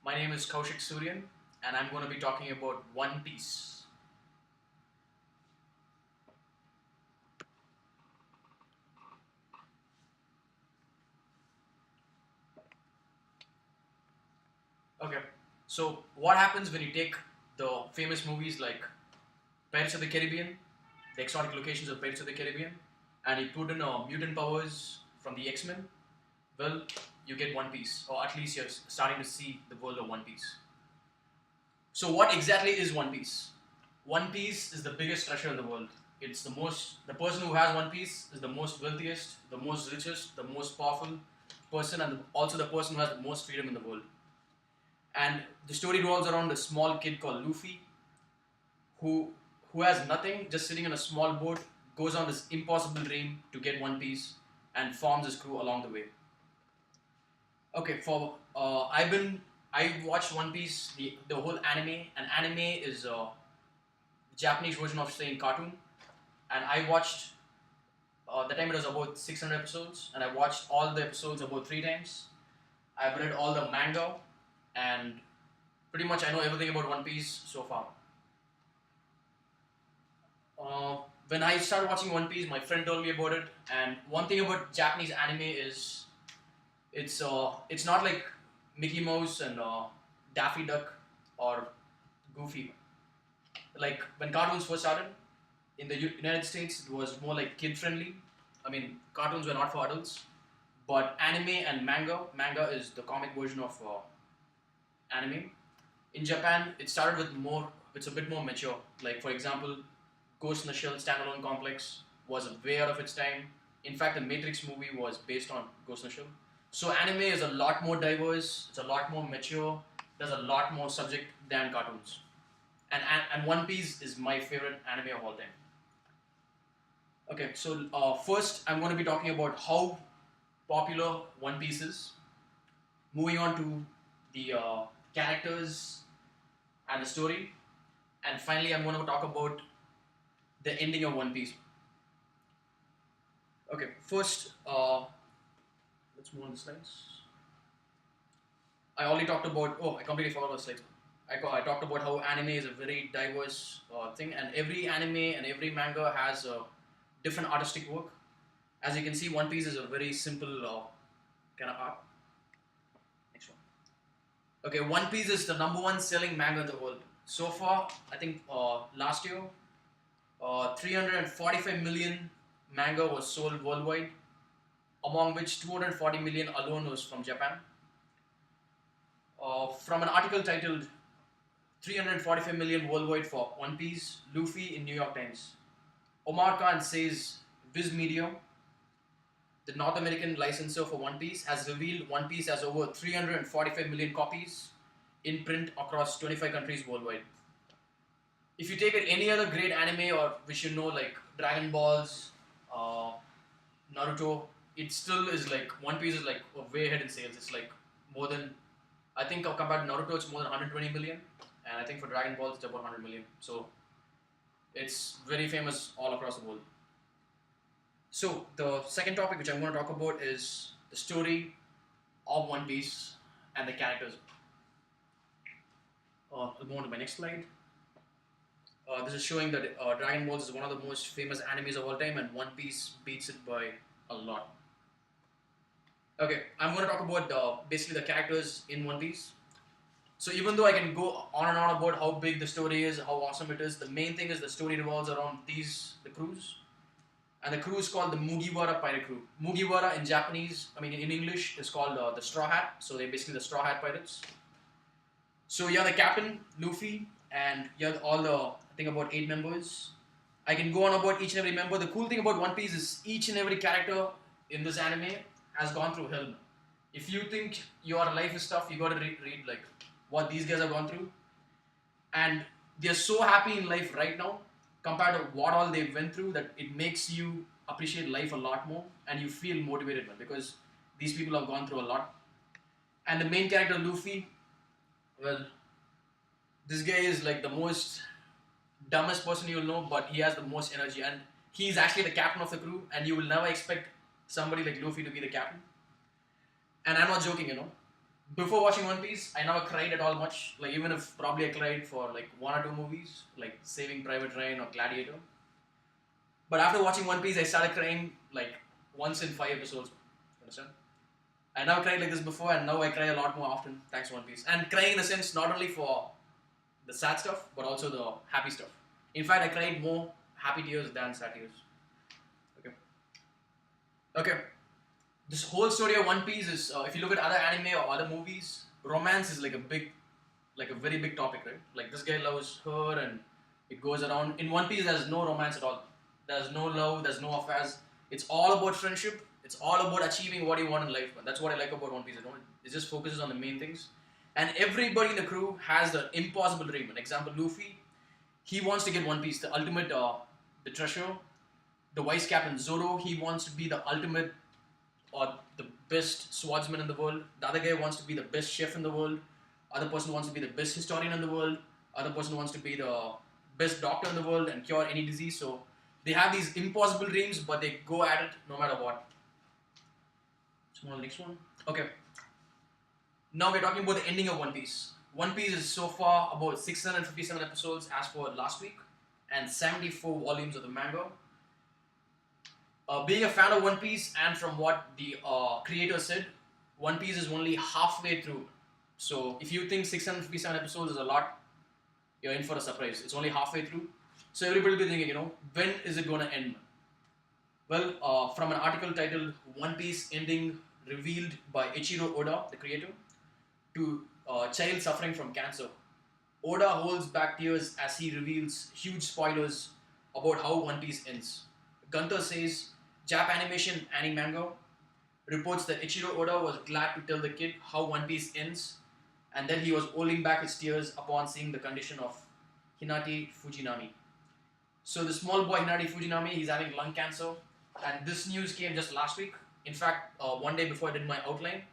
My name is Kaushik Suryan, and I'm going to be talking about One Piece. Okay, so what happens when you take the famous movies like Pirates of the Caribbean, the exotic locations of Pirates of the Caribbean, and you put in mutant powers from the X-Men? Well, you get One Piece, or at least you're starting to see the world of One Piece. So, what exactly is One Piece? One Piece is the biggest treasure in the world. It's the person who has One Piece is the most wealthiest, the most richest, the most powerful person, and also the person who has the most freedom in the world. And the story revolves around a small kid called Luffy, who who has nothing, just sitting in a small boat, goes on this impossible dream to get One Piece, and forms his crew along the way. Okay, for I watched One Piece, the whole anime, and anime is a Japanese version of saying cartoon, and I watched the time it was about 600 episodes, and I watched all the episodes about 3 times. I've read all the manga, and pretty much I know everything about One Piece so far. When I started watching One Piece, my friend told me about it, and one thing about Japanese anime is it's not like Mickey Mouse and Daffy Duck or Goofy. Like when cartoons first started in the United States, it was more like kid friendly. I mean, cartoons were not for adults, but anime and manga is the comic version of anime. In Japan, it started with more. It's a bit more mature. Like for example, Ghost in the Shell standalone complex was way out of its time. In fact, the Matrix movie was based on Ghost in the Shell. So anime is a lot more diverse. It's a lot more mature. There's a lot more subject than cartoons. And One Piece is my favorite anime of all time. Okay, so first I'm going to be talking about how popular One Piece is. Moving on to the characters and the story, and finally I'm going to talk about the ending of One Piece. Okay, first let's move on the slides. I already talked about. Oh, I completely forgot the slides. I talked about how anime is a very diverse thing, and every anime and every manga has a different artistic work. As you can see, One Piece is a very simple kind of art. Next one. Okay, One Piece is the number one selling manga in the world. So far, I think last year, 345 million manga was sold worldwide, among which 240 million alone was from Japan. From an article titled 345 million worldwide for One Piece, Luffy in New York Times. Omar Khan says Viz Media, the North American licensor for One Piece, has revealed One Piece has over 345 million copies in print across 25 countries worldwide. If you take it any other great anime or which you know like Dragon Balls, Naruto, it still is like One Piece is like way ahead in sales. It's like more than, I think compared to Naruto, it's more than 120 million, and I think for Dragon Balls, it's about 100 million. So it's very famous all across the world. So the second topic which I'm going to talk about is the story of One Piece and the characters. I'll move on to my next slide. This is showing that Dragon Balls is one of the most famous animes of all time, and One Piece beats it by a lot. Okay, I'm going to talk about basically the characters in One Piece. So even though I can go on and on about how big the story is, how awesome it is, the main thing is the story revolves around the crews. And the crew is called the Mugiwara Pirate Crew. Mugiwara in Japanese, I mean in English, is called the Straw Hat. So they're basically the Straw Hat Pirates. So you're the captain, Luffy, and you have all the, I think about 8 members. I can go on about each and every member. The cool thing about One Piece is each and every character in this anime has gone through hell. If you think your life is tough, you gotta read like what these guys have gone through. And they're so happy in life right now compared to what all they went through that it makes you appreciate life a lot more and you feel motivated because these people have gone through a lot. And the main character, Luffy, well, this guy is like the most dumbest person you'll know, but he has the most energy, and he's actually the captain of the crew, and you will never expect somebody like Luffy to be the captain. And I'm not joking, Before watching One Piece, I never cried at all much. Like even if probably I cried for like one or two movies, like Saving Private Ryan or Gladiator. But after watching One Piece, I started crying like once in 5 episodes. Understand? I never cried like this before, and now I cry a lot more often thanks to One Piece. And crying in a sense not only for the sad stuff, but also the happy stuff. In fact, I cried more happy tears than sad tears. Okay. Okay. This whole story of One Piece is, if you look at other anime or other movies, romance is like a very big topic, right? Like this guy loves her, and it goes around. In One Piece, there's no romance at all. There's no love. There's no affairs. It's all about friendship. It's all about achieving what you want in life. Man. That's what I like about One Piece. It just focuses on the main things, and everybody in the crew has the impossible dream. An example, Luffy, he wants to get One Piece, the ultimate, the treasure. The vice captain Zoro, he wants to be the ultimate or the best swordsman in the world. The other guy wants to be the best chef in the world. Other person wants to be the best historian in the world. Other person wants to be the best doctor in the world and cure any disease. So they have these impossible dreams, but they go at it no matter what. So on the next one. Okay. Now we're talking about the ending of One Piece. One Piece is so far about 657 episodes as for last week, and 74 volumes of the manga. Being a fan of One Piece, and from what the creator said, One Piece is only halfway through. So if you think 657 episodes is a lot, you're in for a surprise. It's only halfway through. So everybody will be thinking, when is it going to end? Well, from an article titled One Piece Ending Revealed by Ichiro Oda, the creator, to child suffering from cancer. Oda holds back tears as he reveals huge spoilers about how One Piece ends. Gunther says, Jap Animation Animanga reports that Ichiro Oda was glad to tell the kid how One Piece ends, and then he was holding back his tears upon seeing the condition of Hinata Fujinami. So the small boy Hinata Fujinami, he's having lung cancer, and this news came just last week. In fact, one day before I did my outline.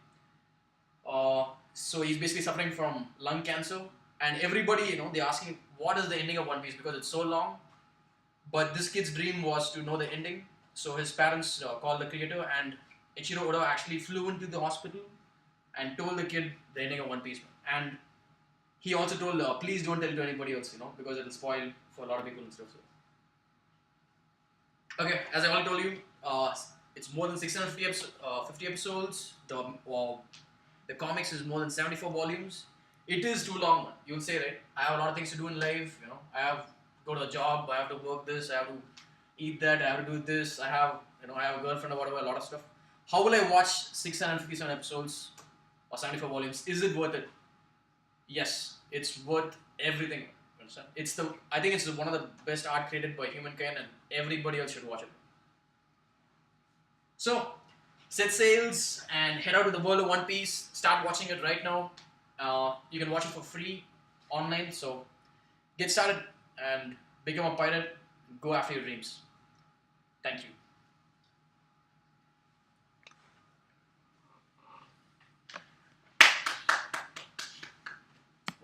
So he's basically suffering from lung cancer, and everybody, they're asking what is the ending of One Piece because it's so long. But this kid's dream was to know the ending, so his parents called the creator, and Ichiro Oda actually flew into the hospital and told the kid the ending of One Piece. And he also told, please don't tell it to anybody else, because it'll spoil for a lot of people and stuff. So. Okay, as I already told you, it's more than 650 episodes. The comics is more than 74 volumes. It is too long, man. You'll say, right? I have a lot of things to do in life. I have to go to a job. I have to work this. I have to eat that. I have to do this. I have a girlfriend or whatever. A lot of stuff. How will I watch 657 episodes or 74 volumes? Is it worth it? Yes, it's worth everything. Understand? I think it's one of the best art created by humankind, and everybody else should watch it. So, set sails and head out to the world of One Piece. Start watching it right now. You can watch it for free online. So, get started and become a pirate. Go after your dreams. Thank you.